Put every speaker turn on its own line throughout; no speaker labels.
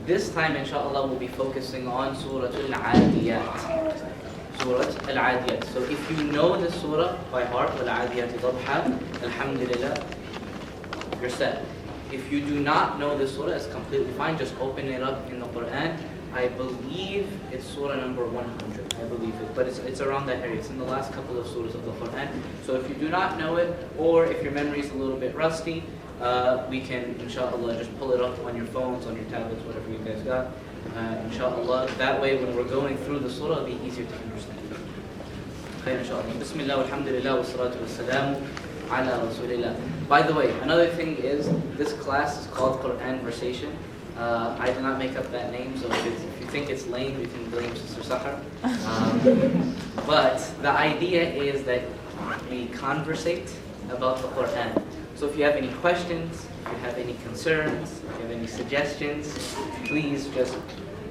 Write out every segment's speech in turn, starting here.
This time, inshallah, we'll be focusing on Surah Al-Aadiyat. Surah Al-Aadiyat. So if you know the surah by heart, Al-Aadiyat Dabha, Alhamdulillah, you're set. If you do not know the surah, it's completely fine. Just open it up in the Quran. I believe it's surah number 100. I believe it, but it's around that area. It's in the last couple of surahs of the Quran. So if you do not know it, or if your memory is a little bit rusty, we can, inshallah, just pull it up on your phones, on your tablets, whatever you guys got. Inshallah, that way when we're going through the surah, it'll be easier to understand. Okay, inshallah. Bismillah, alhamdulillah, wa salatu wa salamu ala rasulillah. By the way, another thing is, this class is called QURANVERSATION. I did not make up that name, so if you think it's lame, you can blame Sister Sahar. But the idea is that we conversate about the Quran. So if you have any questions, if you have any concerns, if you have any suggestions, please just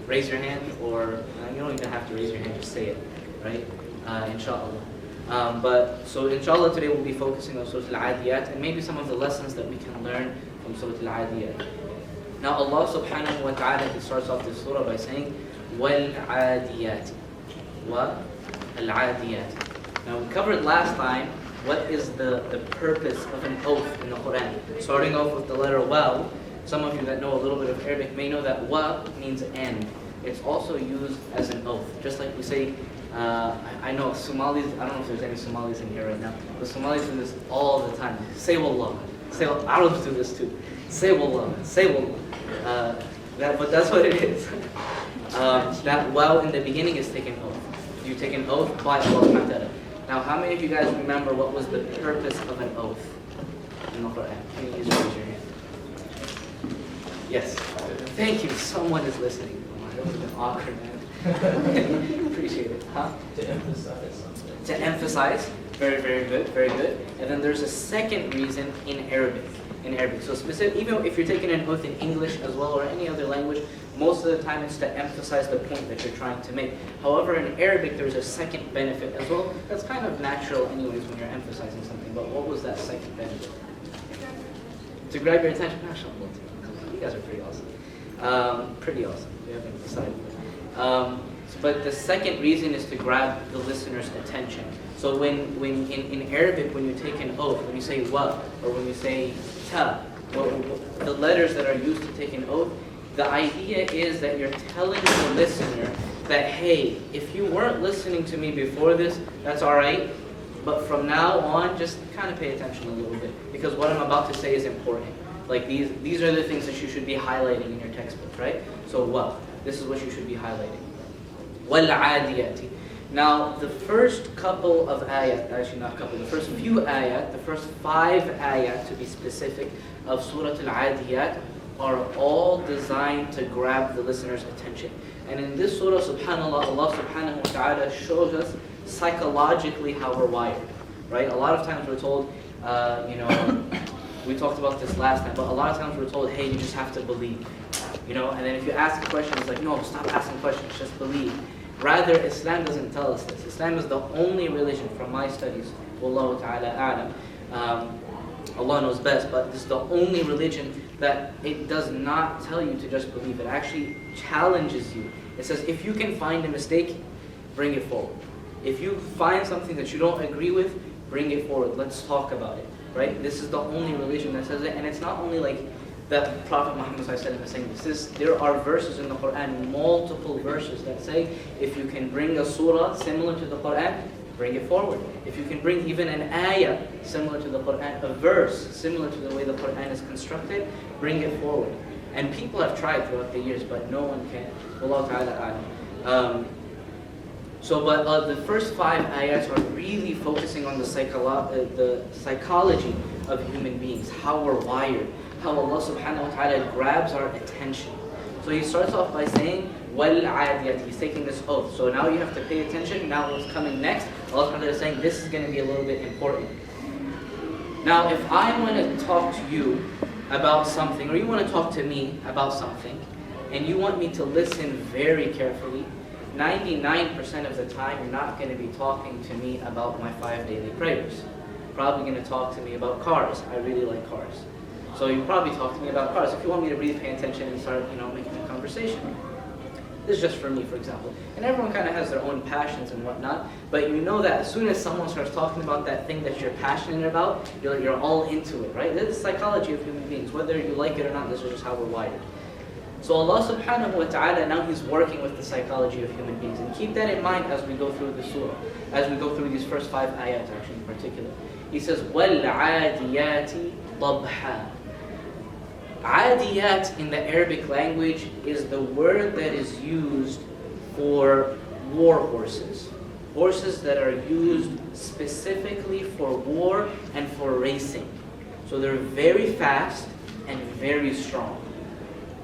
raise your hand, or you don't even have to raise your hand, just say it, right? Inshallah. So inshallah today we'll be focusing on Surah Al-Aadiyat and maybe some of the lessons that we can learn from Surah Al-Aadiyat. Now Allah subhanahu wa ta'ala, He starts off this surah by saying, وَالْعَادِيَاتِ وَالْعَادِيَاتِ. Now we covered last time what is the purpose of an oath in the Quran. Starting off with the letter wa. Some of you that know a little bit of Arabic may know that wa means and. It's also used as an oath. Just like we say, I know Somalis, I don't know if there's any Somalis in here right now, but Somalis do this all the time. Say wallah. Say, Arabs do this too. Say wallah. Say wallah. But that's what it is. That wow in the beginning is taking oath. You take an oath by Allah. Now, how many of you guys remember what was the purpose of an oath in the Quran? Can you just raise your hand? Yes. Thank you. Someone is listening. That would have been awkward, man. Appreciate it. Huh?
To emphasize something.
To emphasize. Very, very good. Very good. And then there's a second reason in Arabic. So specific, even if you're taking an oath in English as well or any other language, most of the time it's to emphasize the point that you're trying to make. However, in Arabic there's a second benefit as well. That's kind of natural anyways when you're emphasizing something. But what was that second benefit? To grab your attention. MashaAllah. You guys are pretty awesome. Pretty awesome. We haven't decided. But the second reason is to grab the listener's attention. So when in Arabic, when you take an oath, when you say wa, or when you say ta, the letters that are used to take an oath, the idea is that you're telling the listener that, hey, if you weren't listening to me before this, that's all right, but from now on, just kind of pay attention a little bit, because what I'm about to say is important. Like these are the things that you should be highlighting in your textbook, right? So wa, this is what you should be highlighting. وَالْعَادِيَاتِ. Now, the first couple of ayat, actually not couple, the first few ayat, the first 5 ayat to be specific, of Surah Al-Aadiyat are all designed to grab the listener's attention. And in this surah, subhanAllah, Allah subhanahu wa ta'ala shows us psychologically how we're wired, right? A lot of times we're told, we talked about this last time, but a lot of times we're told, hey, you just have to believe, and then if you ask a question, it's like, no, stop asking questions, just believe. Rather, Islam doesn't tell us this. Islam is the only religion, from my studies, Wallahu ta'ala a'lam, Allah knows best, but this is the only religion that it does not tell you to just believe. It actually challenges you. It says, if you can find a mistake, bring it forward. If you find something that you don't agree with, bring it forward. Let's talk about it, right? This is the only religion that says it, and it's not only like that Prophet Muhammad is saying this. There are verses in the Quran, multiple verses that say, if you can bring a surah similar to the Quran, bring it forward. If you can bring even an ayah similar to the Quran, a verse similar to the way the Quran is constructed, bring it forward. And people have tried throughout the years, but no one can. Wallahu ta'ala a'lam. But the first 5 ayats are really focusing on the psychology of human beings, how we're wired, how Allah subhanahu wa ta'ala grabs our attention. So he starts off by saying, وَالْعَادِيَاتِ. He's taking this oath. So now you have to pay attention. Now what's coming next, Allah subhanahu wa ta'ala is saying, this is going to be a little bit important. Now if I want to talk to you about something, or you want to talk to me about something, and you want me to listen very carefully, 99% of the time you're not going to be talking to me about my 5 daily prayers. Probably going to talk to me about cars. I really like cars. So you probably talk to me about cars. If you want me to really pay attention and start, making a conversation. This is just for me, for example. And everyone kind of has their own passions and whatnot, but you know that as soon as someone starts talking about that thing that you're passionate about, you're all into it, right? This is the psychology of human beings. Whether you like it or not, this is just how we're wired. So Allah subhanahu wa ta'ala, now He's working with the psychology of human beings. And keep that in mind as we go through the surah, as we go through these first 5 ayat actually in particular. He says, وَالْعَادِيَاتِ ضَبْحًا. Adiyat in the Arabic language is the word that is used for war horses. Horses that are used specifically for war and for racing. So they're very fast and very strong.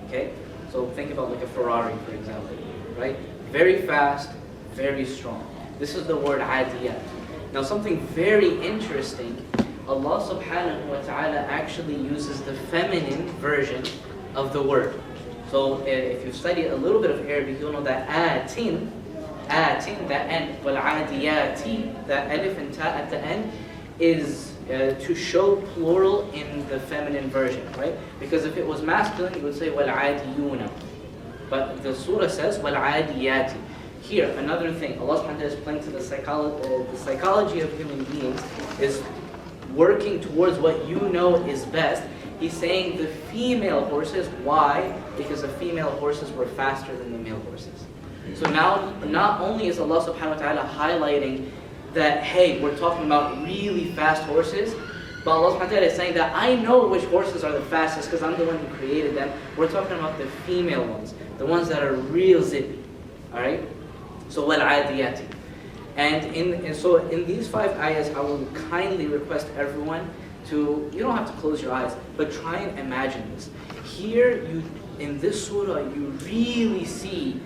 Okay? So think about like a Ferrari, for example, right? Very fast, very strong. This is the word Adiyat. Now something very interesting, Allah subhanahu wa ta'ala actually uses the feminine version of the word. So if you study a little bit of Arabic, you'll know that atin, that end, wal-adiyati, that alif and ta at the end, is to show plural in the feminine version, right? Because if it was masculine, you would say wal-adiyuna. But the surah says wal-adiyati. Here, another thing, Allah subhanahu wa ta'ala is playing to the psychology of human beings is working towards what you know is best. He's saying the female horses. Why? Because the female horses were faster than the male horses. So now, not only is Allah subhanahu wa ta'ala highlighting that, hey, we're talking about really fast horses, but Allah subhanahu wa ta'ala is saying that I know which horses are the fastest because I'm the one who created them. We're talking about the female ones, the ones that are real zippy. Alright? So, wal-adiyati. And so in these 5 ayahs, I will kindly request everyone to, you don't have to close your eyes, but try and imagine this. Here, in this surah, you really see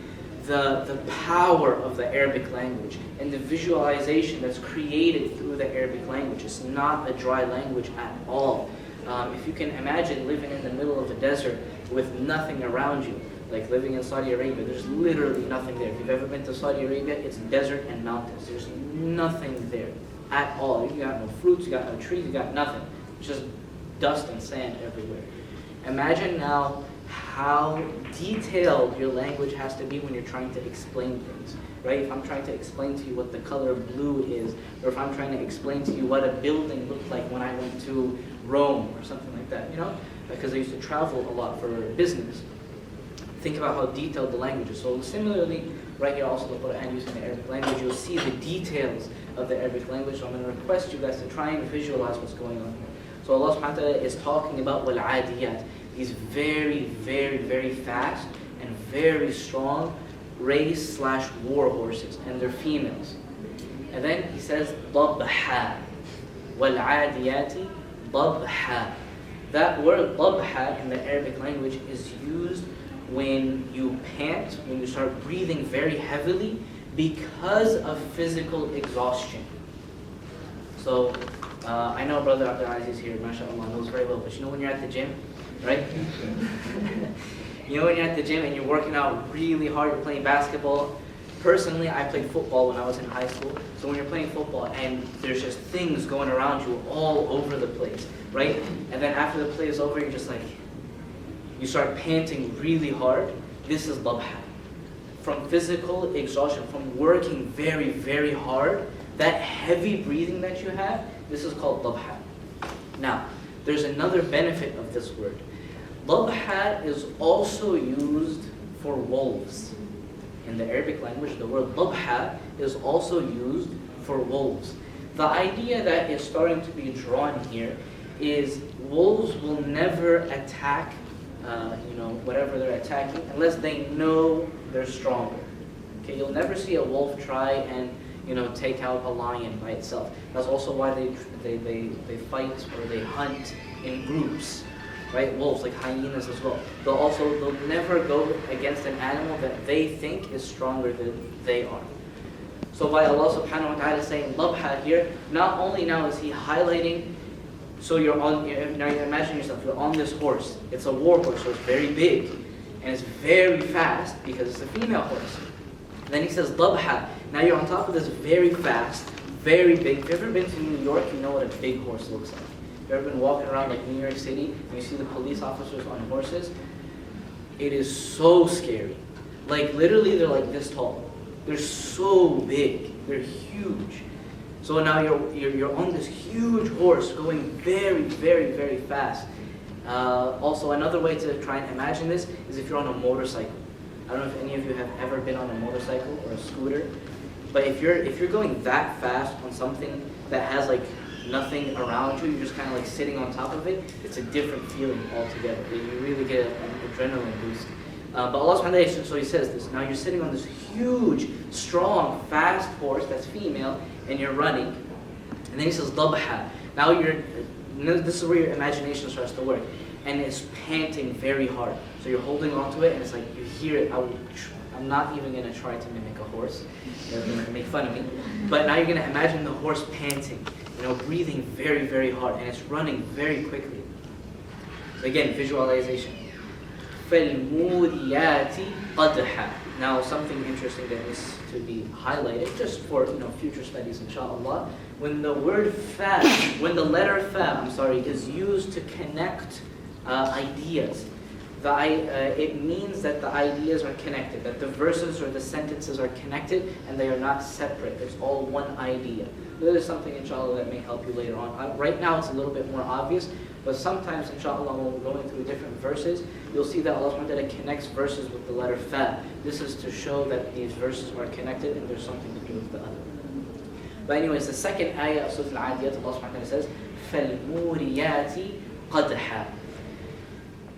the power of the Arabic language and the visualization that's created through the Arabic language. It's not a dry language at all. If you can imagine living in the middle of a desert with nothing around you, like living in Saudi Arabia, there's literally nothing there. If you've ever been to Saudi Arabia, it's desert and mountains. There's nothing there at all. You got no fruits, you got no trees, you got nothing. It's just dust and sand everywhere. Imagine now how detailed your language has to be when you're trying to explain things, right? If I'm trying to explain to you what the color blue is, or if I'm trying to explain to you what a building looked like when I went to Rome or something like that, because I used to travel a lot for business. Think about how detailed the language is. So similarly, right here also the Quran using the Arabic language, you'll see the details of the Arabic language. So I'm going to request you guys to try and visualize what's going on here. So Allah subhanahu wa ta'ala is talking about wal-adiyat, these very, very, very fast and very strong race/war horses, and they're females. And then he says, ضَبْحًا wal-adiyati ضَبْحًا. That word ضَبْحًا in the Arabic language is used when you pant, when you start breathing very heavily because of physical exhaustion. So, I know Brother Abdul here, mashallah, knows very well, but when you're at the gym, right? When you're at the gym and you're working out really hard, you're playing basketball. Personally, I played football when I was in high school. So when you're playing football and there's just things going around you all over the place, right? And then after the play is over, you're just like, you start panting really hard. This is ضبحًا. From physical exhaustion, from working very, very hard, that heavy breathing that you have, this is called ضبحًا. Now, there's another benefit of this word. ضبحًا is also used for wolves. In the Arabic language, the word ضبحًا is also used for wolves. The idea that is starting to be drawn here is wolves will never attack whatever they're attacking unless they know they're stronger. Okay, you'll never see a wolf try and take out a lion by itself. That's also why they fight or they hunt in groups, right? Wolves, like hyenas as well. They'll never go against an animal that they think is stronger than they are. So by Allah subhanahu wa ta'ala saying ضبحًا here, not only now is He highlighting. So now you imagine yourself, you're on this horse. It's a war horse, so it's very big. And it's very fast because it's a female horse. And then He says, ضبحًا. Now you're on top of this very fast, very big. If you've ever been to New York, you know what a big horse looks like. If you ever been walking around like New York City and you see the police officers on horses? It is so scary. Like literally they're like this tall. They're so big. They're huge. So now you're on this huge horse going very, very, very fast. Also, another way to try and imagine this is if you're on a motorcycle. I don't know if any of you have ever been on a motorcycle or a scooter, but if you're going that fast on something that has like nothing around you, you're just kind of like sitting on top of it, it's a different feeling altogether. You really get an adrenaline boost. But Allah subhanahu wa ta'ala, so He says this, now you're sitting on this huge, strong, fast horse that's female, and you're running. And then He says, ضَبْحًا. Now this is where your imagination starts to work. And it's panting very hard. So you're holding onto it, and it's like you hear it. I'm not even going to try to mimic a horse. They're going to make fun of me. But now you're going to imagine the horse panting, breathing very, very hard, and it's running very quickly. So again, visualization. فَالْمُورِيَاتِ قَدْحًا. Now, something interesting that needs to be highlighted, just for future studies, inshallah. When the word fa, when the letter fa, is used to connect ideas, it means that the ideas are connected, that the verses or the sentences are connected, and they are not separate. It's all one idea. This is something, inshallah, that may help you later on. Right now, it's a little bit more obvious, but sometimes, inshallah, when we're going through different verses, you'll see that Allah subhanahu wa ta'ala connects verses with the letter fa. This is to show that these verses are connected and there's something to do with the other. But anyways, the second ayah of Surah Al-Aadiyat, Allah subhanahu wa ta'ala says, فَالْمُورِيَاتِ قَدْحًا.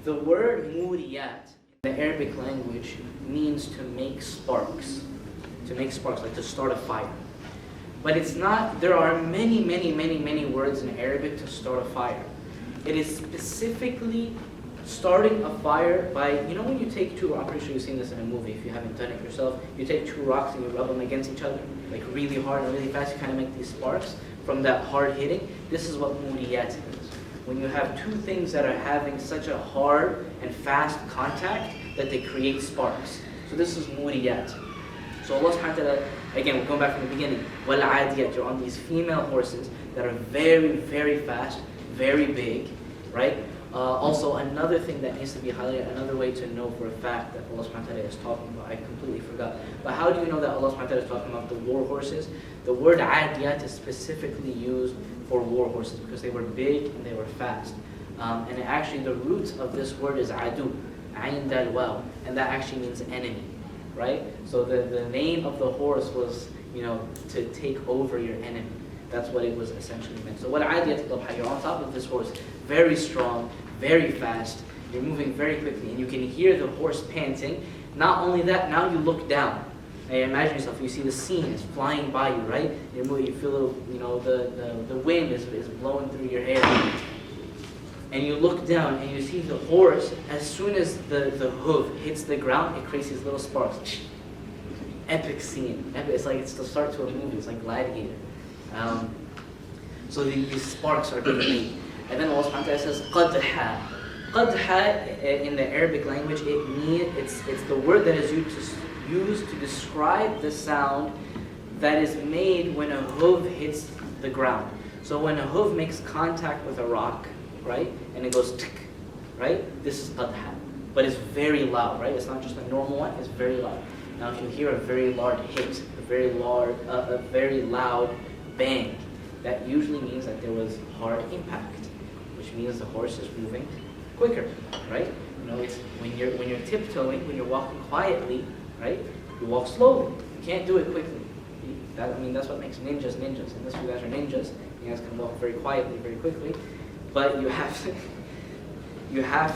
The word muriyat in the Arabic language means to make sparks. To make sparks, like to start a fire. But it's not, there are many, many, many, many words in Arabic to start a fire. It is specifically starting a fire by, when you take two, I'm pretty sure you've seen this in a movie if you haven't done it yourself, you take two rocks and you rub them against each other, like really hard and really fast, you kind of make these sparks from that hard hitting. This is what muriyat is. When you have two things that are having such a hard and fast contact that they create sparks. So this is muriyat. So Allah subhanahu wa ta'ala, again, we're going back from the beginning, Al-Aadiyat, you're on these female horses that are very, very fast, very big, right? Also, another thing that needs to be highlighted, another way to know for a fact that Allah subhanahu wa ta'ala is talking about, I completely forgot. But how do you know that Allah subhanahu wa ta'ala is talking about the war horses? The word Adiyat is specifically used for war horses because they were big and they were fast. And actually the root of this word is adu, ayn dal waw, and that actually means enemy, right? So the name of the horse was, to take over your enemy. That's what it was essentially meant. So Al-Aadiyat ضَبْحًا, you're on top of this horse, very strong, very fast, you're moving very quickly, and you can hear the horse panting. Not only that, now you look down. And imagine yourself, you see the scene is flying by you, right? You're moving, you feel the wind is blowing through your hair. And you look down and you see the horse, as soon as the hoof hits the ground, it creates these little sparks. Epic scene. It's like it's the start to a movie, it's like Gladiator. So these sparks are being made. And then Allah subhanahu wa ta'ala says, قَدْحًا. قَدْحًا in the Arabic language, it's the word that is used to describe the sound that is made when a hoof hits the ground. So when a hoof makes contact with a rock, right, and it goes tick, right, this is qadha. But it's very loud, right? It's not just a normal one, it's very loud. Now if you hear a very large hit, a very loud bang, that usually means that there was hard impact, which means the horse is moving quicker, right? It's when you're tiptoeing, when you're walking quietly, right? You walk slowly. You can't do it quickly. That's what makes ninjas ninjas. Unless you guys are ninjas, you guys can walk very quietly, very quickly. But you have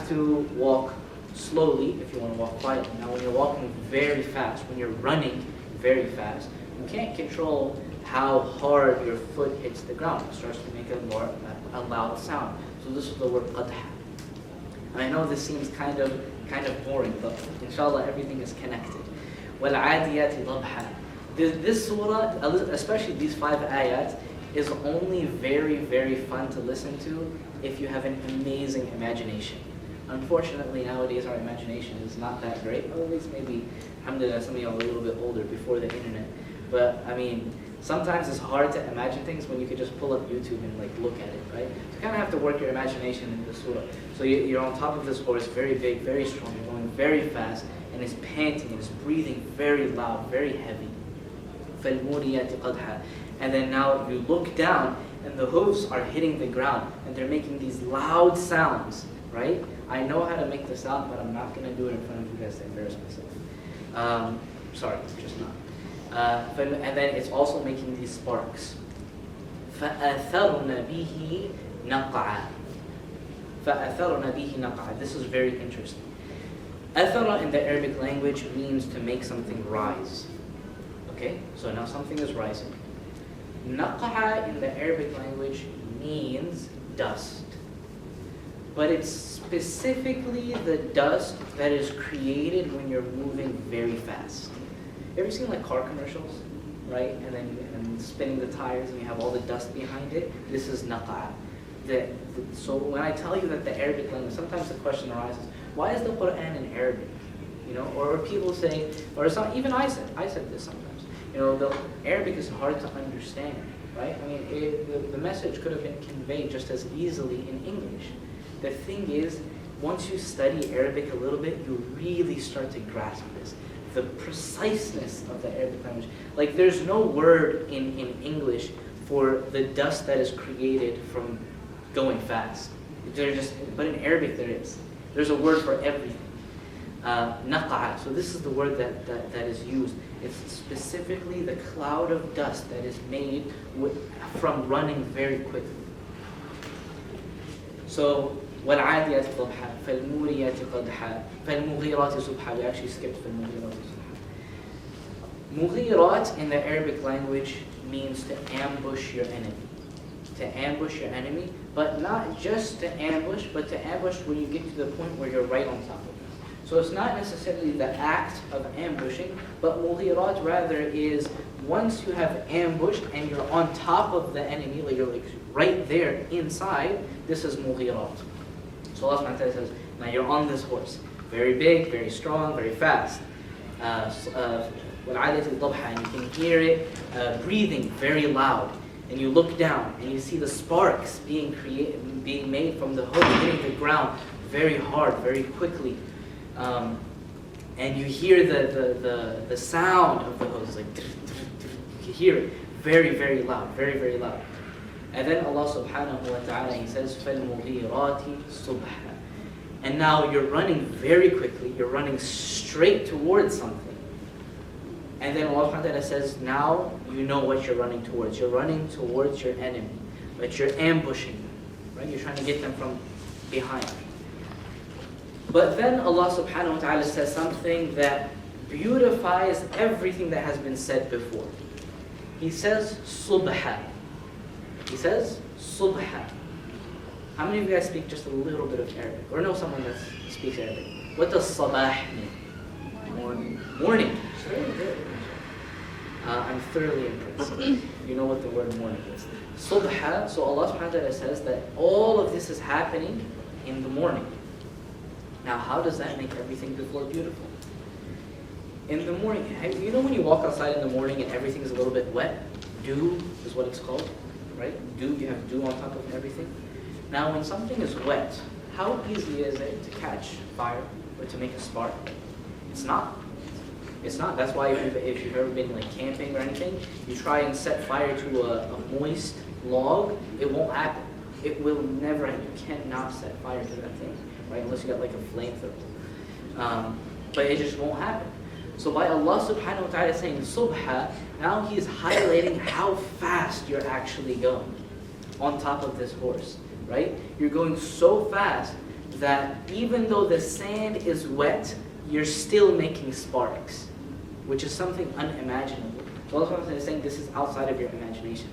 to walk slowly if you want to walk quietly. Now, when you're walking very fast, when you're running very fast, you can't control how hard your foot hits the ground. It starts to make a loud sound. So this is the word qadha. And I know this seems kind of boring, but inshallah everything is connected. وَالْعَادِيَاتِ ضَبْحًا. This surah, especially these 5 ayats, is only very, very fun to listen to if you have an amazing imagination. Unfortunately, nowadays our imagination is not that great, or at least maybe, alhamdulillah, some of y'all are a little bit older before the internet. But Sometimes it's hard to imagine things when you could just pull up YouTube and like look at it, right? So you kind of have to work your imagination in the surah. So you're on top of this horse, very big, very strong, you're going very fast, and it's panting, and it's breathing very loud, very heavy. فَالْمُورِيَاتِ قَدْحًا. And then now you look down, and the hooves are hitting the ground, and they're making these loud sounds, right? I know how to make the sound, but I'm not going to do it in front of you guys to embarrass myself. Sorry, just not. And then it's also making these sparks. فَأَثَرْنَ بِهِ نَقْعًا. فَأَثَرْنَ بِهِ نَقْعًا. This is very interesting. Athara in the Arabic language means to make something rise. Okay, so now something is rising. Naq'a in the Arabic language means dust. But it's specifically the dust that is created when you're moving very fast. You ever seen like car commercials, right? And then spinning the tires and you have all the dust behind it? This is naq'a. So when I tell you that the Arabic language, sometimes the question arises, why is the Quran in Arabic? You know, or people say, or some, even I said this sometimes. You know, the Arabic is hard to understand, right? I mean, the message could have been conveyed just as easily in English. The thing is, once you study Arabic a little bit, you really start to grasp this. The preciseness of the Arabic language. Like, there's no word in English for the dust that is created from going fast. But in Arabic there is. There's a word for everything. Naq'a. So this is the word that is used. It's specifically the cloud of dust that is made from running very quickly. So, وَالْعَادِيَاتِ ضَبْحًا فَالْمُورِيَاتِ قَدْحًا فَالْمُغِيرَاتِ صُبْحًا. We actually skipped فَالْمُغِيرَاتِ صُبْحًا. Mughirat in the Arabic language means to ambush your enemy. To ambush your enemy, but not just to ambush, but to ambush when you get to the point where you're right on top of them. So it's not necessarily the act of ambushing, but mughirat rather is once you have ambushed and you're on top of the enemy, like you're like right there inside, this is mughirat. So Allah subhanahu wa ta'ala says, now you're on this horse, very big, very strong, very fast. وَالْعَادِيَاتِ ضَبْحًا, and you can hear it breathing very loud. And you look down and you see the sparks being made from the hook hitting the ground very hard, very quickly. And you hear the sound of the hooves, like you hear it very, very loud, very, very loud. And then Allah subhanahu wa ta'ala, He says, فَالْمُغِيرَاتِ صُبْحًا. And now you're running very quickly, you're running straight towards something. And then Allah subhanahu wa ta'ala says, now you know what you're running towards. You're running towards your enemy, but you're ambushing them, right? You're trying to get them from behind. But then Allah subhanahu wa ta'ala says something that beautifies everything that has been said before. He says, subha. He says, subha. How many of you guys speak just a little bit of Arabic? Or know someone that speaks Arabic? What does sabah mean? Morning. Very good. I'm thoroughly impressed. You know what the word morning is. Subha, so Allah subhanahu wa ta'ala says that all of this is happening in the morning. Now how does that make everything before beautiful? In the morning, you know when you walk outside in the morning and everything's a little bit wet? Dew is what it's called, right? Dew, you have dew on top of everything. Now when something is wet, how easy is it to catch fire or to make a spark? It's not. It's not. That's why if you've ever been like camping or anything, you try and set fire to a moist log, it won't happen. It will never happen. You cannot set fire to that thing, right? Unless you got like a flamethrower. But it just won't happen. So by Allah subhanahu wa ta'ala saying subha, now He is highlighting how fast you're actually going on top of this horse, right? You're going so fast that even though the sand is wet, you're still making sparks, which is something unimaginable. So Allah is saying this is outside of your imagination.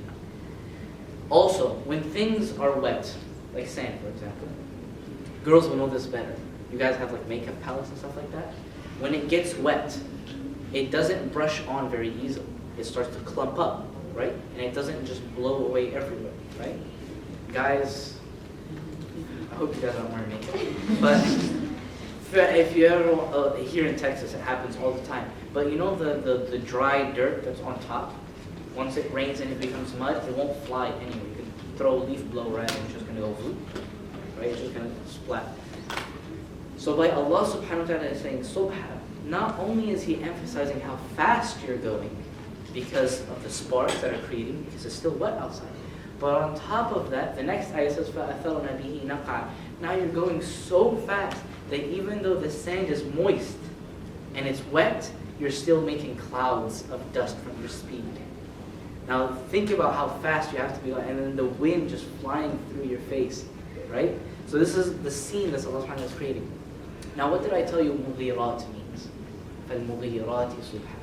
Also, when things are wet, like sand for example, girls will know this better. You guys have like makeup palettes and stuff like that. When it gets wet, it doesn't brush on very easily. It starts to clump up, right? And it doesn't just blow away everywhere, right? Guys, I hope you guys aren't wearing makeup. But if you ever, here in Texas, it happens all the time. But you know the dry dirt that's on top? Once it rains and it becomes mud, it won't fly anywhere. You can throw a leaf blower at it and it's just going to go whoop, right? It's just going to splat. So by Allah subhanahu wa ta'ala is saying subha, not only is He emphasizing how fast you're going because of the sparks that are creating, because it's still wet outside. But on top of that, the next ayah says, فَأَثَرْنَ بِهِ نَقْعًا. Now you're going so fast that even though the sand is moist and it's wet, you're still making clouds of dust from your speed. Now think about how fast you have to be, and then the wind just flying through your face, right? So this is the scene that Allah subhanahu wa ta'ala is creating. Now what did I tell you مُغِيرَات means? فَالْمُغِيرَاتِ صُبْحًا.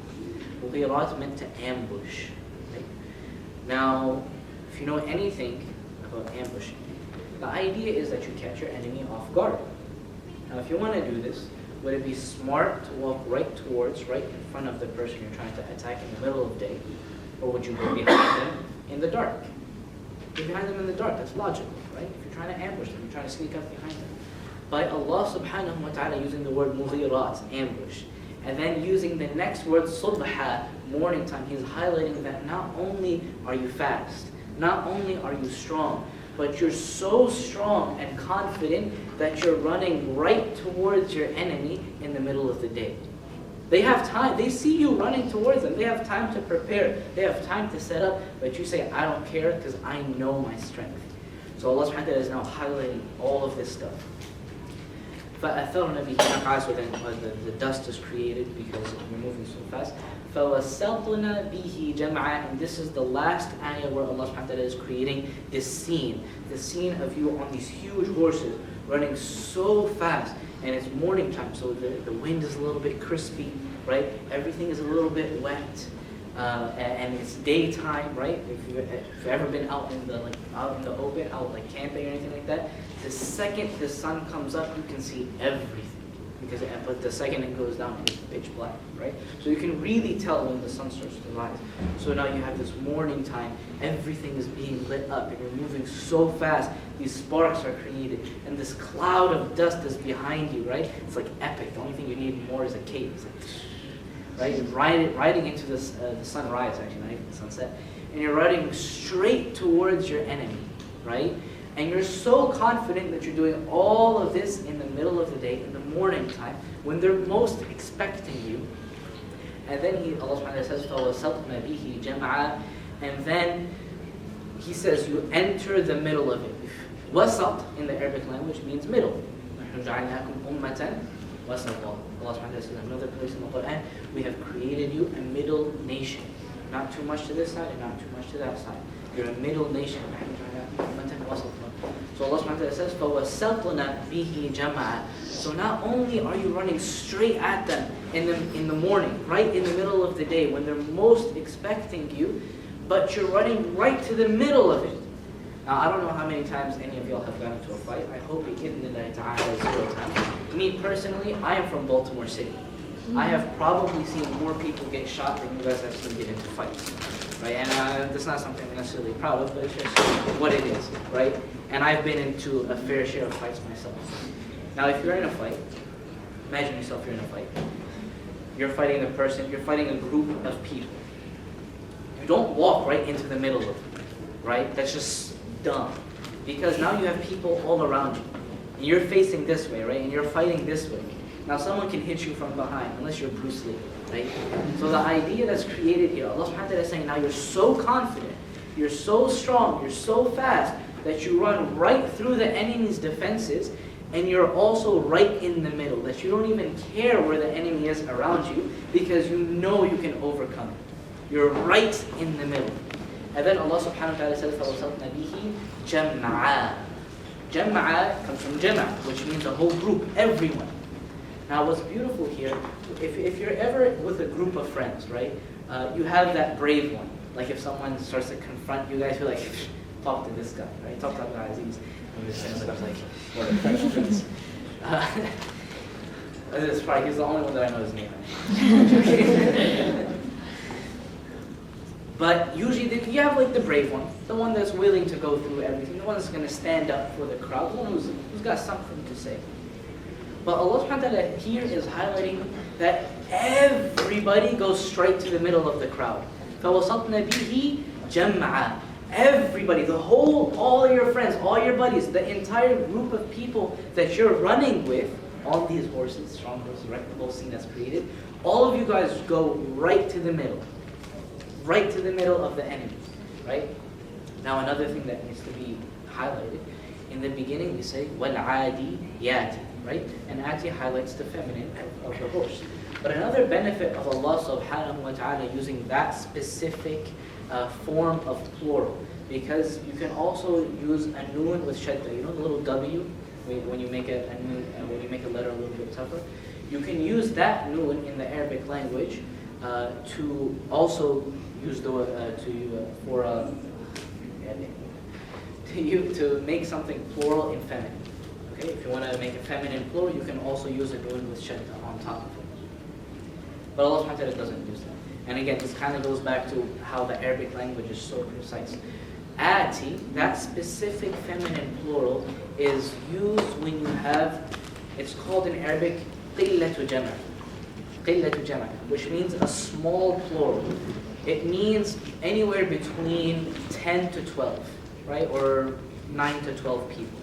Mughirat meant to ambush. Right? Now, if you know anything about ambushing, the idea is that you catch your enemy off guard. Now if you want to do this, would it be smart to walk right in front of the person you're trying to attack in the middle of the day? Or would you go behind them in the dark? Go behind them in the dark, that's logical, right? If you're trying to ambush them, you're trying to sneak up behind them. By Allah subhanahu wa ta'ala using the word mughirat, ambush, and then using the next word subha, morning time, He's highlighting that not only are you fast, not only are you strong, but you're so strong and confident that you're running right towards your enemy in the middle of the day. They have time, they see you running towards them, they have time to prepare, they have time to set up, but you say, I don't care because I know my strength. So Allah subhanahu wa ta'ala is now highlighting all of this stuff. فَأَثَرْنَ بِهِ نَقْعًا. So then the dust is created because we're moving so fast. فَوَسَطْنَ بِهِ جَمْعًا. And this is the last ayah where Allah subhanahu wa ta'ala is creating this scene. The scene of you on these huge horses running so fast. And it's morning time, so the wind is a little bit crispy, right? Everything is a little bit wet. And it's daytime, right? If you've ever been out in the open, out like camping or anything like that, the second the sun comes up, you can see everything. But the second it goes down, it's pitch black, right? So you can really tell when the sun starts to rise. So now you have this morning time, everything is being lit up, and you're moving so fast. These sparks are created, and this cloud of dust is behind you, right? It's like epic. The only thing you need more is a cape. It's like, right? You're riding into the sunrise, actually, not even the sunset. And you're riding straight towards your enemy, right? And you're so confident that you're doing all of this in the middle of the day, in the morning time, when they're most expecting you. And then Allah subhanahu wa ta'ala says, فَوَسَطْنَ بِهِ جَمْعًا. And then He says, you enter the middle of it. Wasat in the Arabic language means middle. Allah subhanahu wa ta'ala says in another place in the Quran, we have created you a middle nation. Not too much to this side and not too much to that side. You're a middle nation. So Allah subhanahu wa ta'ala says, فَوَسَطْنَ بِهِ جَمْعًا. So not only are you running straight at them in the morning, right in the middle of the day, when they're most expecting you, but you're running right to the middle of it. Now, I don't know how many times any of y'all have gotten into a fight. I hope bi'idhnillahi ta'ala 0 times. Me personally, I am from Baltimore City. I have probably seen more people get shot than you guys have seen get into fights. Right? And that's not something I'm necessarily proud of, but it's just what it is, right? And I've been into a fair share of fights myself. Now, if you're in a fight, imagine yourself you're in a fight. You're fighting you're fighting a group of people. You don't walk right into the middle of it, right? That's just dumb. Because now you have people all around you. And you're facing this way, right? And you're fighting this way. Now someone can hit you from behind, unless you're Bruce Lee, right? So the idea that's created here, Allah subhanahu wa ta'ala is saying, now you're so confident, you're so strong, you're so fast, that you run right through the enemy's defenses, and you're also right in the middle, that you don't even care where the enemy is around you, because you know you can overcome it. You're right in the middle. And then Allah subhanahu wa ta'ala says, فَوَسَطْنَ بِهِ جَمْعًا. Jam'a comes from jama', which means a whole group, everyone. Now what's beautiful here, if you're ever with a group of friends, right, you have that brave one. Like if someone starts to confront you guys, you're like, talk to this guy, right? Talk to Al-Aadiyat. And this ends up like, what are friends? It's probably, he's the only one that I know his name. But usually you have like the brave one, the one that's willing to go through everything, the one that's going to stand up for the crowd, the one who's got something to say. But Allah subhanahu wa ta'ala here is highlighting that everybody goes straight to the middle of the crowd. فَوَسَطْنَ بِهِ جَمْعًا. Everybody, all your friends, all your buddies, the entire group of people that you're running with, all these horses, strong horses, right? The whole scene that's created, all of you guys go right to the middle of the enemy, right? Now another thing that needs to be highlighted, in the beginning we say وَالْعَادِيَاتِ, right? And ati highlights the feminine of the horse. But another benefit of Allah subhanahu wa ta'ala using that specific form of plural, because you can also use a noon with shadda. You know the little W when you make a noon, when you make a letter a little bit tougher. You can use that noon in the Arabic language to also use the to make something plural in feminine. Okay, if you want to make a feminine plural, you can also use a noon with shadda on top of it. But Allah subhanahu wa ta'ala doesn't use that. And again, this kind of goes back to how the Arabic language is so precise. Ati, that specific feminine plural, is used when you have, it's called in Arabic, qillatu jama'. Qillatu jama', which means a small plural. It means anywhere between 10 to 12, right? Or 9 to 12 people,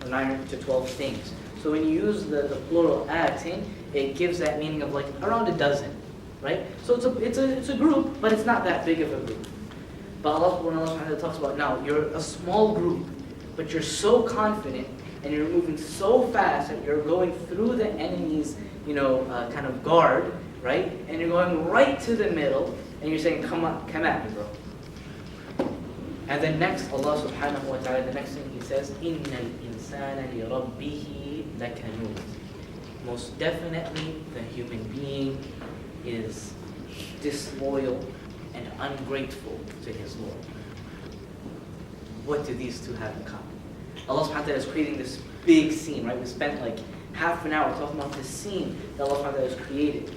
or 9 to 12 things. So when you use the plural atin, it gives that meaning of like around a dozen, right? So it's a group, but it's not that big of a group. But Allah subhanahu wa ta'ala talks about now, you're a small group, but you're so confident and you're moving so fast that you're going through the enemy's, kind of guard, right? And you're going right to the middle and you're saying, come at me, bro. And then next, Allah subhanahu wa ta'ala, the next thing He says, إِنَّ الْإِنسَانَ لِرَبِّهِ لَكَنُودٌ. Most definitely, the human being is disloyal and ungrateful to his Lord. What do these two have in common? Allah subhanahu wa ta'ala is creating this big scene, right? We spent like half an hour talking about this scene that Allah subhanahu wa ta'ala has created,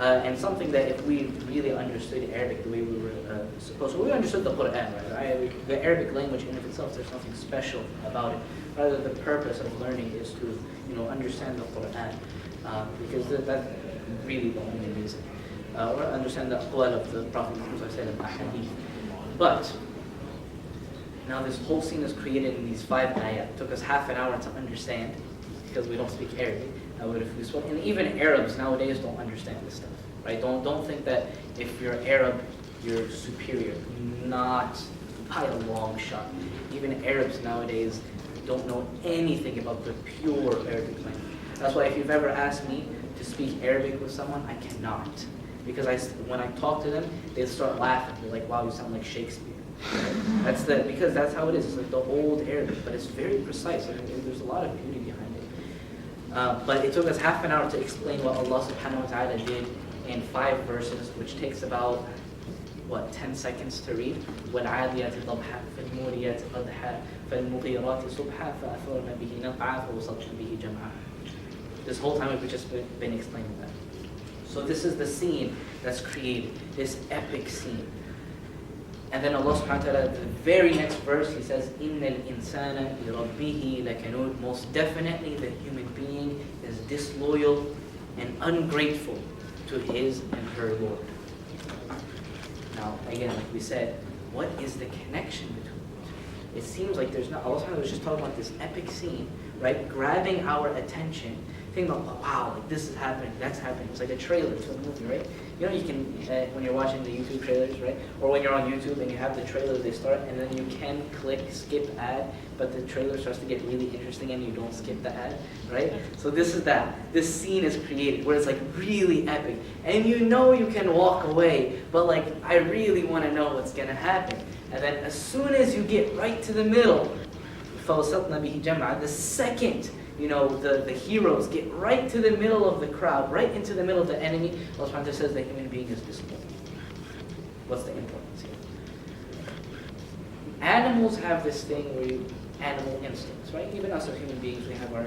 and something that if we really understood Arabic the way we were supposed to, we understood the Quran, right? The Arabic language in of itself, there's nothing special about it. Rather, the purpose of learning is to, understand the Quran, because that's really the only reason. Or understand the aqwal of the Prophet Muhammad and ahadith. But now this whole scene is created in these 5 ayat. It took us half an hour to understand because we don't speak Arabic. And even Arabs nowadays don't understand this stuff, right? Don't think that if you're Arab, you're superior. Not by a long shot. Even Arabs nowadays don't know anything about the pure Arabic language. That's why if you've ever asked me to speak Arabic with someone, I cannot. Because when I talk to them, they start laughing. They're like, wow, you sound like Shakespeare. Because that's how it is. It's like the old Arabic, but it's very precise. There's a lot of beauty behind it. But it took us half an hour to explain what Allah subhanahu wa ta'ala did in 5 verses, which takes about, 10 seconds to read. وَالْعَادِيَاتِ ضَبْحًا فَالْمُورِيَاتِ قَدْحًا فَالْمُغِيرَاتِ صُبْحًا فَأَثَرْنَ بِهِ نَقْعًا فَوَسَطْنَ بِهِ جَمْعًا. This whole time we've just been explaining that. So this is the scene that's created, this epic scene. And then Allah subhanahu wa ta'ala, the very next verse, He says, إِنَّ الْإِنسَانَ لِرَبِّهِ لَكَنُودٌ. Most definitely the human being is disloyal and ungrateful to his and her Lord. Now, again, like we said, what is the connection between it? It seems like there's not. Allah subhanahu wa ta'ala was just talking about this epic scene, right? Grabbing our attention. Think about, wow, like this is happening, that's happening. It's like a trailer to a movie, right? You can, when you're watching the YouTube trailers, right? Or when you're on YouTube and you have the trailer, they start, and then you can click skip ad, but the trailer starts to get really interesting and you don't skip the ad, right? So this is that. This scene is created where it's like really epic. And you can walk away, but like, I really want to know what's going to happen. And then as soon as you get right to the middle, فَوَسَطْنَ بِهِ جَمْعًا, the second the heroes get right to the middle of the crowd, right into the middle of the enemy, Allah subhanahu wa ta'ala says the human being is disloyal. What's the importance here? Animals have this thing animal instincts, right? Even us as human beings, we have our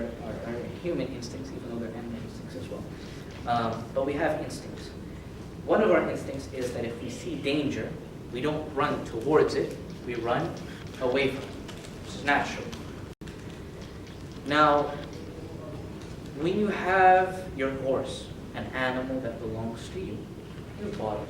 human instincts, even though they're animal instincts as well. But we have instincts. One of our instincts is that if we see danger, we don't run towards it, we run away from it. It's natural. Now, when you have your horse, an animal that belongs to you, you bought it,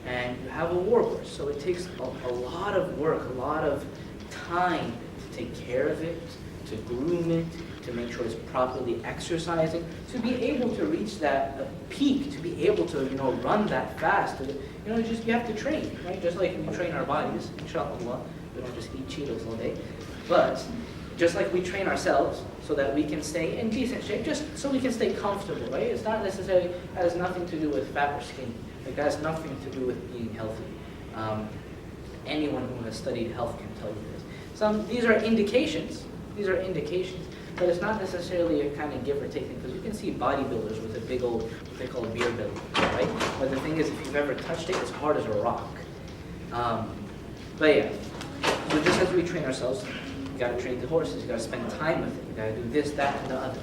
and you have a war horse. So it takes a lot of work, a lot of time to take care of it, to groom it, to make sure it's properly exercising, to be able to reach that peak, to be able to run that fast. Just you have to train, right? Just like we train our bodies, inshallah. We don't just eat Cheetos all day, but just like we train ourselves so that we can stay in decent shape, just so we can stay comfortable, right? It's not necessarily, has nothing to do with fat or skinny. It has nothing to do with being healthy. Anyone who has studied health can tell you this. These are indications. These are indications. But it's not necessarily a kind of give or take thing, because you can see bodybuilders with a big old, what they call a beer belly, right? But the thing is, if you've ever touched it, it's hard as a rock. But yeah, so just as we train ourselves, you gotta train the horses, you gotta spend time with it, you gotta do this, that, and the other.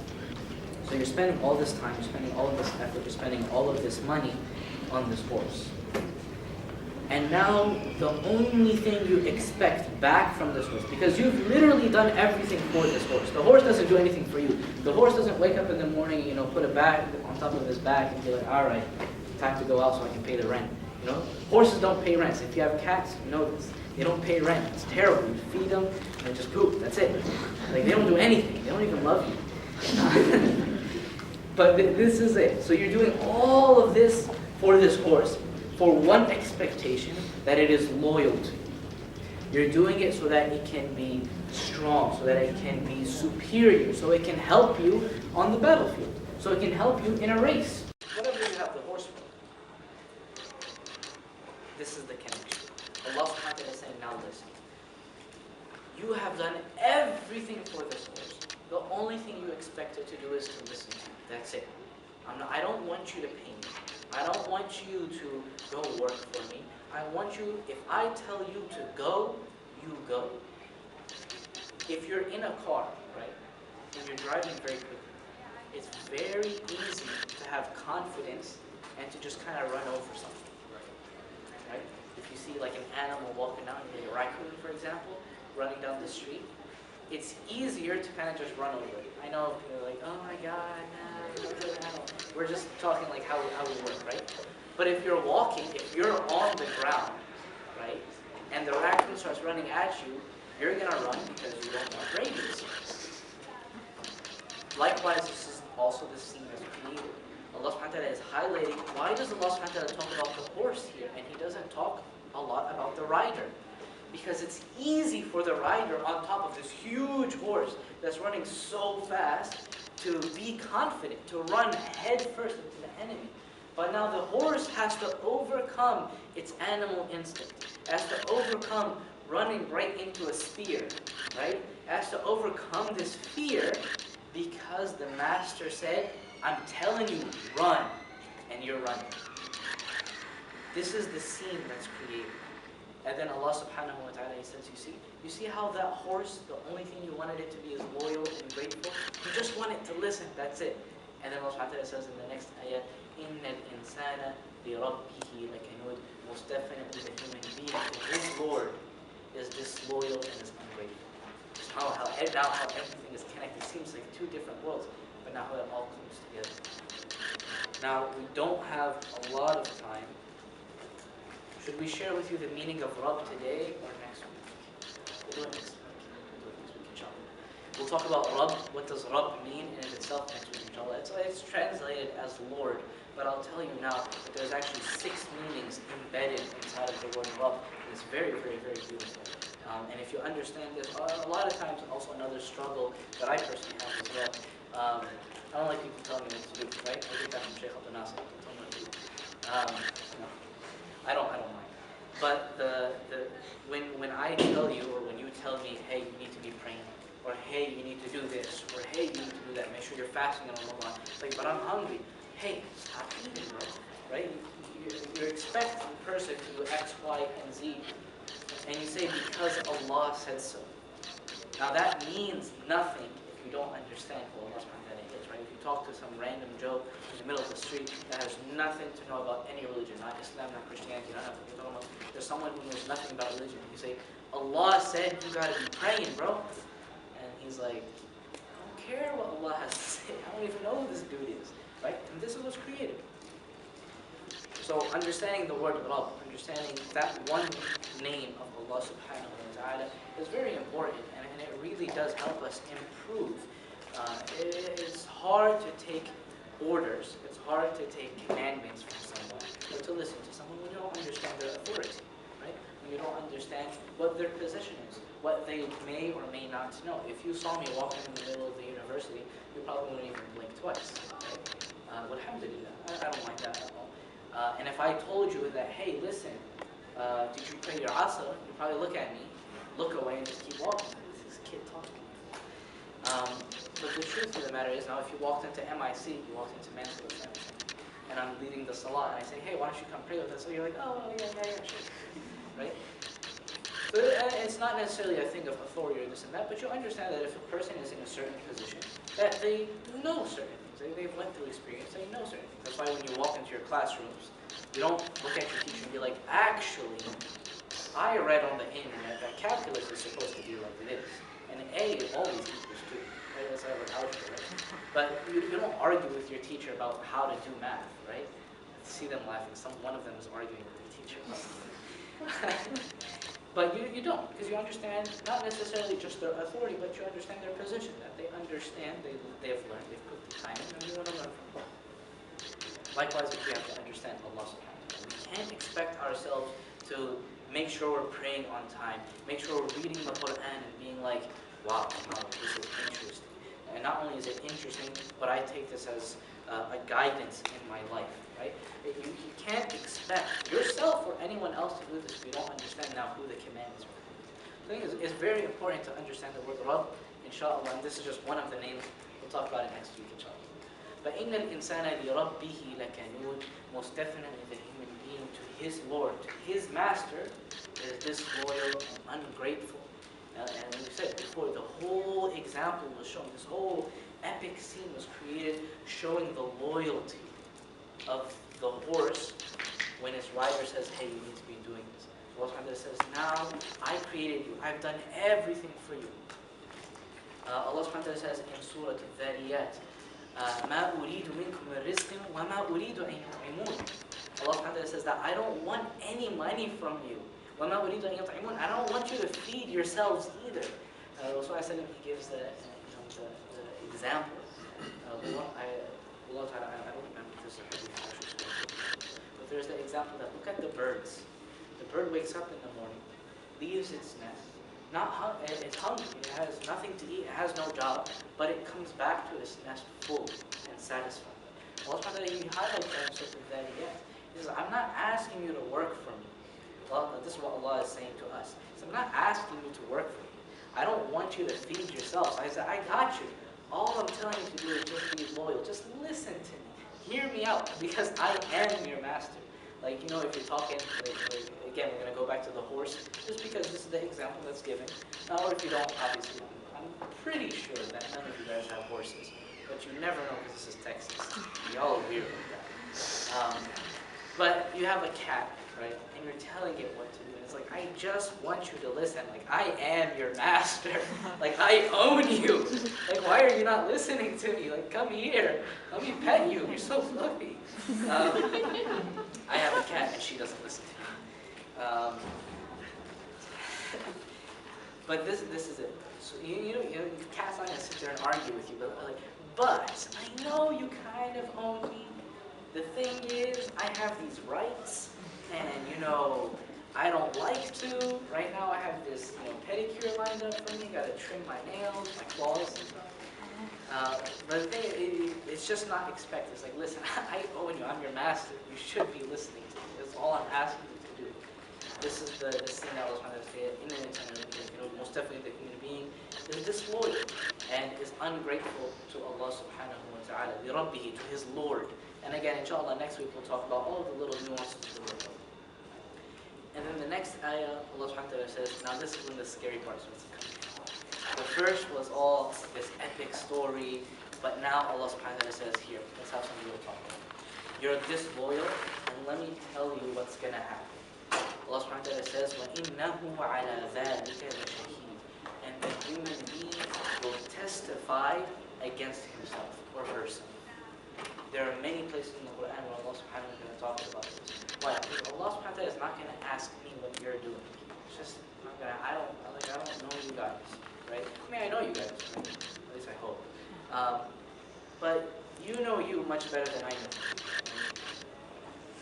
So you're spending all this time, you're spending all of this effort, you're spending all of this money on this horse. And now the only thing you expect back from this horse, because you've literally done everything for this horse. The horse doesn't do anything for you. The horse doesn't wake up in the morning and put a bag on top of his back and be like, all right, time to go out so I can pay the rent. Horses don't pay rent. If you have cats, you know this. They don't pay rent. It's terrible. You feed them and they just poop. That's it. Like, they don't do anything. They don't even love you. But this is it. So you're doing all of this for this horse, for one expectation, that it is loyal to you. You're doing it so that it can be strong, so that it can be superior, so it can help you on the battlefield, so it can help you in a race. Whatever you have the horse for, this is the connection. Allah subhanahu wa ta'ala is saying, now listen. You have done everything for this horse. The only thing you expect it to do is to listen to you. That's it. I don't want you to pay me. I don't want you to go work for me. I want you, if I tell you to go, you go. If you're in a car, right, and you're driving very quickly, it's very easy to have confidence and to just kind of run over something, right? If you see like an animal walking down, like a raccoon, for example, running down the street, it's easier to kind of just run over it. I know you're like, oh my God, nah, we're just talking like how we work, right? But if you're walking, if you're on the ground, right, and the raccoon starts running at you, you're gonna run because you don't want rabies. Likewise, this is also the scene that's created. Allah subhanahu wa ta'ala is highlighting, why does Allah subhanahu wa ta'ala talk about the horse here, and He doesn't talk a lot about the rider? Because it's easy for the rider on top of this huge horse that's running so fast to be confident, to run head first into the enemy. But now the horse has to overcome its animal instinct, has to overcome running right into a spear, right? Has to overcome this fear because the master said, I'm telling you, run, and you're running. This is the scene that's created. And then Allah subhanahu wa ta'ala, He says, you see how that horse, the only thing you wanted it to be is loyal and grateful? You just want it to listen, that's it. And then Allah subhanahu wa ta'ala says in the next ayah, إِنَّ الْإِنسَانَ لِرَبِّهِ لَكَنُودٌ. Most definitely the human being to his Lord is disloyal and is ungrateful. Now how everything is connected. It seems like two different worlds, but now how it all comes together. Now, we don't have a lot of time. Should we share with you the meaning of Rabb today or next week? We'll do it next week, inshallah. We'll talk about Rabb. What does Rabb mean in itself next week, inshallah. It's translated as Lord, but I'll tell you now that there's actually 6 meanings embedded inside of the word Rabb. It's very, very, very beautiful. And if you understand this, a lot of times also another struggle that I personally have as well. I don't like people telling me what to do, right? I get that from Shaykh Abdul Nasir. Tell me what to do. No. I don't mind. But when I tell you, or when you tell me, hey, you need to be praying, or hey, you need to do this, or hey, you need to do that, make sure you're fasting on Ramadan. It's like, but I'm hungry. Hey, stop eating, bro. Right? You're expecting the person to do X, Y, and Z, and you say because Allah said so. Now that means nothing if you don't understand who Allah subhanahu wa ta'ala is, right? If you talk to some random Joe in the middle of the street that has nothing to know about any religion, not Islam, not Christianity, not nothing. You're talking about, there's someone who knows nothing about religion. You say, Allah said you gotta be praying, bro. And he's like, I don't care what Allah has to say. I don't even know who this dude is, right? And this is what's created. So understanding the word Rabb, understanding that one name of Allah subhanahu wa ta'ala is very important, and it really does help us improve. It's hard to take orders, it's hard to take commandments from someone, or to listen to someone when you don't understand their authority, right? When you don't understand what their position is, what they may or may not know. If you saw me walking in the middle of the university, you probably wouldn't even blink twice, right? Alhamdulillah, I don't mind that at all. And if I told you that, hey, listen, did you pray your asr? You'd probably look at me, look away, and just keep walking. This kid talking. But the truth of the matter is, now if you walked into MIC, you walked into Mansfield Center, and I'm leading the salah, and I say, hey, why don't you come pray with us? So you're like, oh, yeah, sure. Right? So it's not necessarily a thing of authority or this and that, but you understand that if a person is in a certain position, that they know certain things. They've went through experience, they know certain things. That's why when you walk into your classrooms, you don't look at your teacher and be like, actually, I read on the internet that calculus is supposed to be like this. And A always equals 2. Right? That's like algebra, right? But you don't argue with your teacher about how to do math, right? I see them laughing. One of them is arguing with the teacher. But you don't, because you understand not necessarily just their authority, but you understand their position, that they understand, they've learned, they've put the time in, and you want to learn from them. Likewise, we have to understand Allah subhanahu wa ta'ala. We can't expect ourselves to make sure we're praying on time, make sure we're reading the Quran and being like, wow, this is interesting. And not only is it interesting, but I take this as a guidance in my life, right? You can't expect yourself or anyone else to do this if you don't understand now who the commandments are. The thing is, it's very important to understand the word Rabb, inshallah, and this is just one of the names. We'll talk about it next week, inshallah. But إِنَّ الْإِنسَانَ لِرَبِّهِ لَكَنُودٌ, most definitely the human being to his Lord, to his master, is disloyal and ungrateful. And we said before, the whole example was shown, this whole epic scene was created showing the loyalty of the horse when its rider says, hey, you need to be doing this. Allah subhanahu wa ta'ala says, now I created you, I've done everything for you. Allah subhanahu wa ta'ala says in Surah Al-Aadiyat, مَا أُرِيدُ مِنْكُمْ مِنْ رِزْقٍ وَمَا أُرِيدُ أَنْ يُطْعِمُونَ. Allah subhanahu wa ta'ala says that I don't want any money from you. وَمَا أُرِيدُ أَنْ يُطْعِمُونَ. I don't want you to feed yourselves either. Rasulullah sallallahu he gives the example. I don't remember this hadith, but there's the example that look at the birds. The bird wakes up in the morning, leaves its nest, it's hungry, it has nothing to eat, it has no job, but it comes back to its nest full and satisfied. Allah subhanahu wa ta'ala, he highlights that in Surah Al-Aadiyat. He says, I'm not asking you to work for me. Well, this is what Allah is saying to us. He says, I'm not asking you to work for me. I don't want you to feed yourselves. I said, I got you. All I'm telling you to do is just be loyal. Just listen to me. Hear me out, because I am your master. Like, if you're talking, again, we're going to go back to the horse, just because this is the example that's given. Or if you don't, obviously, I'm pretty sure that none of you guys have horses. But you never know, because this is Texas. Y'all are weird like that. But you have a cat, right? And you're telling it what to do. And it's like, I just want you to listen. Like, I am your master. Like, I own you. Like, why are you not listening to me? Like, come here. Let me pet you. You're so fluffy. I have a cat and she doesn't listen to me. But this is it. So cat's not gonna sit there and argue with you, but I know you kind of own me. The thing is, I have these rights, and I don't like to. Right now, I have this pedicure lined up for me. Got to trim my nails, my claws, and stuff. But the thing, it's just not expected. It's like, listen, I own you. I'm your master. You should be listening to me. That's all I'm asking you to do. This is the thing that I was trying to say. Most definitely the human being is disloyal and is ungrateful to Allah subhanahu wa ta'ala, لِرَبِّهِ, to his Lord. And again, inshallah, next week we'll talk about all the little nuances of the word. And then the next ayah, Allah subhanahu wa ta'ala says, now this is when the scary part starts to come. The first was all this epic story, but now Allah subhanahu wa ta'ala says, here, let's have some real talk. You're disloyal, and let me tell you what's going to happen. Allah subhanahu wa ta'ala says, وَإِنَّهُ عَلَى ذَلِكَ لَشَهِيدٌ. And the human being will testify against himself or herself. There are many places in the Quran where Allah subhanahu wa ta'ala talks about this. Why? Because Allah subhanahu wa ta'ala is not going to ask me what you're doing. It's just not gonna. I don't know you guys, right? I mean, I know you guys, right? At least I hope. But you know you much better than I know.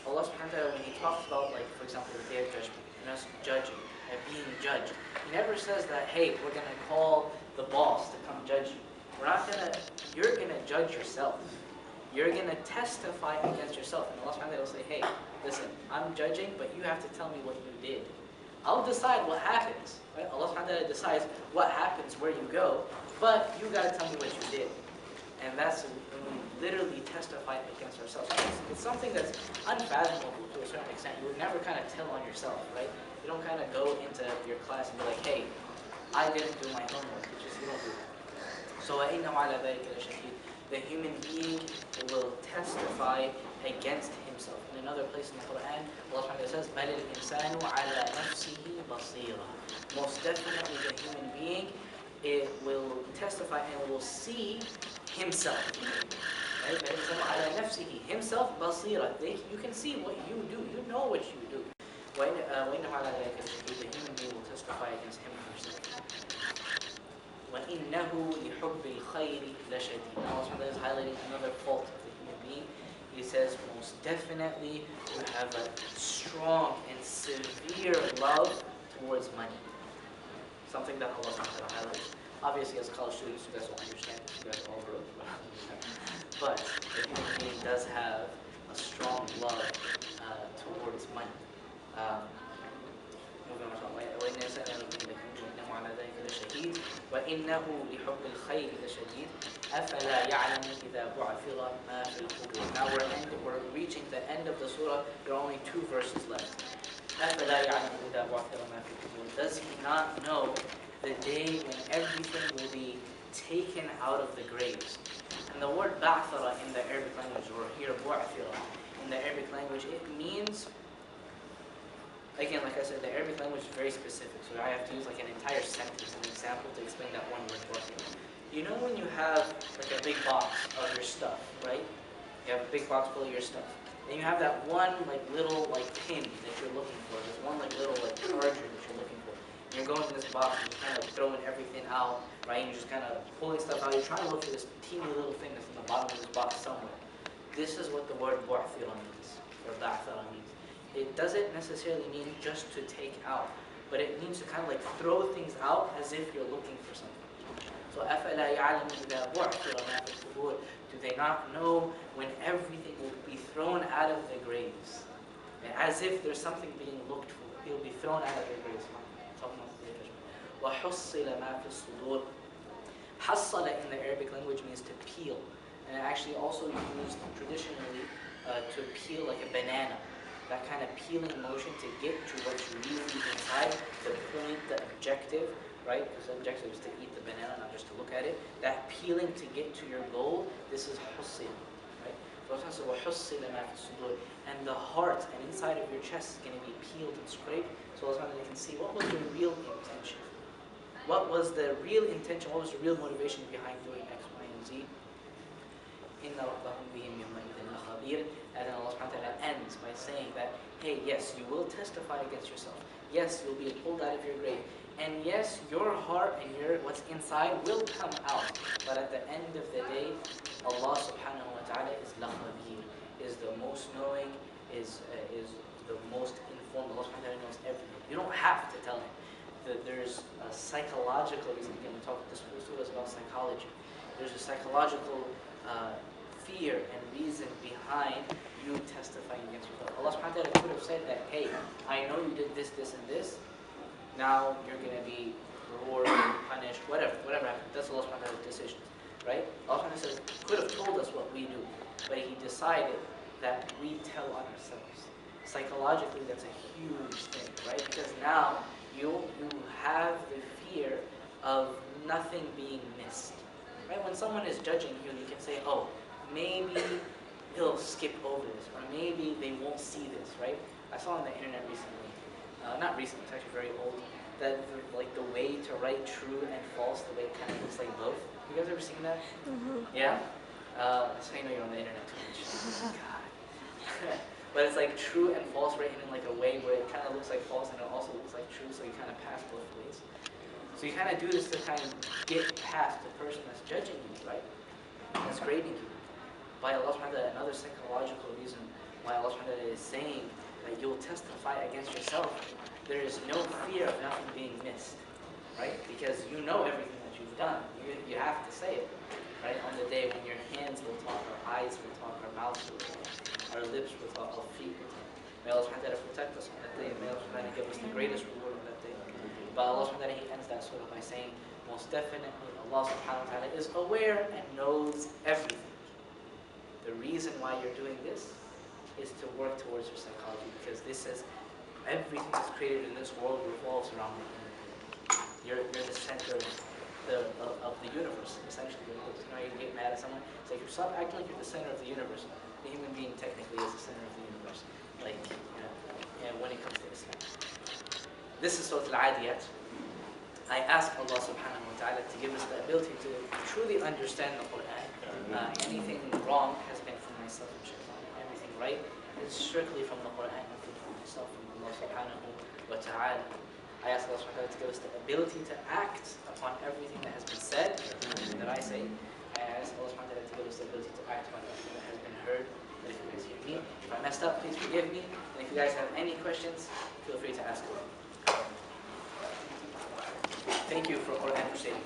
Allah subhanahu wa ta'ala, when He talks about, like, for example, the Day of Judgment, and us judging, and being judged, He never says that, hey, we're going to call the boss to come judge you. You're going to judge yourself. You're going to testify against yourself. And Allah subhanahu wa ta'ala will say, hey, listen, I'm judging, but you have to tell me what you did. I'll decide what happens. Right? Allah subhanahu wa ta'ala decides what happens, where you go, but you got to tell me what you did. And that's when we literally testify against ourselves. It's something that's unfathomable to a certain extent. You would never kind of tell on yourself, right? You don't kind of go into your class and be like, hey, I didn't do my homework. It's just, you don't do that. So the human being will testify against himself. In another place in the Quran, Allah subhanahu wa ta'ala says, بَلِ الْإِنسَانُ عَلَى نَفْسِهِ بَصِيرًا. Most definitely the human being, it will testify and will see himself. Right? Himself, basira. You can see what you do. You know what you do. The human being will testify against him himself. وَإِنَّهُ لِحُبِّ الْخَيْرِ لَشَدِيدٌ. Allah is highlighting another fault of the human being. He says, most definitely you have a strong and severe love towards money. Something that Allah highlights. Obviously, as college students, you guys will understand. You guys are all broke. But the human being does have a strong love towards money. Moving on. وَإِنَّهُ لِحُبِّ الْخَيْرِ لَشَدِيدٌ أَفَلَا يَعْلَمُ إِذَا بُعْثِرَ مَا فِي الْقُبُورِ. Now we're reaching the end of the surah. There are only 2 verses left. أَفَلَا يَعْلَمُ إِذَا بُعْثِرَ مَا فِي الْقُبُورِ. Does he not know the day when everything will be taken out of the graves? And the word ba'thara in the Arabic language, or here bu'thira in the Arabic language, it means, again, like I said, the Arabic language is very specific, so I have to use like an entire sentence, an example to explain that one word bu'thira. You know when you have like a big box of your stuff, right? You have a big box full of your stuff. And you have that one like little like pin that you're looking for, this one like little like charger that you're looking for. You're going to this box and you're kind of throwing everything out, right? And you're just kind of pulling stuff out. You're trying to look for this teeny little thing that's in the bottom of this box somewhere. This is what the word bu'thira means, or ba'thara means. It doesn't necessarily mean just to take out, but it means to kind of like throw things out as if you're looking for something. So أَفَلَا يَعْلَمُ إِذَا بُعْثِرَ مَا فِي الْقُبُورِ. Do they not know when everything will be thrown out of the graves? And as if there's something being looked for. It will be thrown out of the graves. وَحُصِّلَ مَا فِي الصُّدُورِ. حَصَّلَ in the Arabic language means to peel. And it actually also used traditionally to peel like a banana. That kind of peeling motion to get to what's really inside, the point, the objective, right? Because the objective is to eat the banana, not just to look at it. That peeling to get to your goal, this is حُصِّل, right? So وَحُصِّلَ مَا فِي الصُّدُورِ. And the heart and inside of your chest is going to be peeled and scraped, so you can see what was your real intention. What was the real intention? What was the real motivation behind doing X, Y, and Z? إِنَّ رَبَّهُمْ بِهِمْ يَوْمَئِذٍ لَخَبِيرٌ. And then Allah subhanahu wa ta'ala ends by saying that, hey, yes, you will testify against yourself. Yes, you'll be pulled out of your grave. And yes, your heart and what's inside will come out. But at the end of the day, Allah subhanahu wa ta'ala is lakhabir, is the most knowing, is the most informed. Allah subhanahu wa ta'ala knows everything. You don't have to tell him. There's a psychological reason. Again, we talked this surah is about psychology. There's a psychological fear and reason behind you testifying against yourself. Allah subhanahu wa ta'ala could have said that, hey, I know you did this, this, and this. Now you're going to be rewarded, punished, whatever happened. That's Allah subhanahu wa ta'ala's decision, right? Allah subhanahu wa ta'ala could have told us what we do, but He decided that we tell on ourselves. Psychologically, that's a huge thing, right? Because now you have the fear of nothing being missed. Right? When someone is judging you, you can say, oh, maybe he'll skip over this, or maybe they won't see this, right? I saw on the internet recently, not recently, it's actually very old, that the way to write true and false, the way it kind of looks like both. You guys ever seen that? Mm-hmm. Yeah? That's how you know you're on the internet too much. God. But it's like true and false written in like a way where it kind of looks like false and it also looks like true, so you kind of pass both ways. So you kind of do this to kind of get past the person that's judging you, right? That's grading you. By Allah subhanahu wa ta'ala, another psychological reason why Allah subhanahu wa ta'ala is saying that you'll testify against yourself. There is no fear of nothing being missed, right? Because you know everything that you've done. You have to say it, right? On the day when your hands will talk, our eyes will talk, our mouths will talk, our lips will talk, our feet will talk. May Allah subhanahu wa ta'ala protect us on that day. May Allah subhanahu wa ta'ala give us the greatest reward on that day. But Allah subhanahu wa ta'ala, He ends that surah by saying, most definitely Allah subhanahu wa ta'ala is aware and knows everything. The reason why you're doing this is to work towards your psychology, because this says everything that's created in this world revolves around the You're the center of the universe, essentially. You know, you get mad at someone, it's like, you stop acting like you're the center of the universe. The human being technically is the center of the universe. Like, and when it comes to Islam. This is Surah Al-Aadiyat. I ask Allah subhanahu wa ta'ala to give us the ability to truly understand the Quran. Anything wrong has been from myself and shaitan. Everything right is strictly from the Quran and from myself, from Allah subhanahu wa ta'ala. I ask Allah subhanahu wa ta'ala to give us the ability to act upon everything that has been said, everything that I say. I ask Allah subhanahu wa ta'ala to give us the ability to act upon everything that has been heard. But if you guys hear me, if I messed up, please forgive me. And if you guys have any questions, feel free to ask them. Thank you for Quran Versating.